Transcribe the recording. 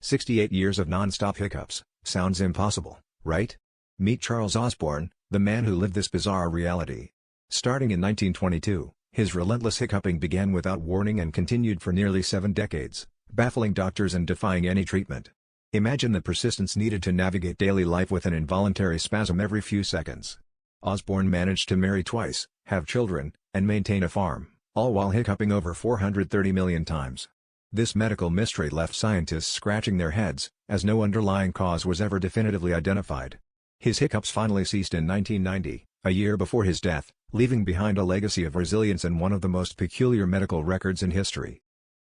68 years of non-stop hiccups. Sounds impossible, right? Meet Charles Osborne, the man who lived this bizarre reality. Starting in 1922, his relentless hiccuping began without warning and continued for nearly 7 decades, baffling doctors and defying any treatment. Imagine the persistence needed to navigate daily life with an involuntary spasm every few seconds. Osborne managed to marry twice, have children, and maintain a farm, all while hiccuping over 430 million times. This medical mystery left scientists scratching their heads, as no underlying cause was ever definitively identified. His hiccups finally ceased in 1990, a year before his death, leaving behind a legacy of resilience and one of the most peculiar medical records in history.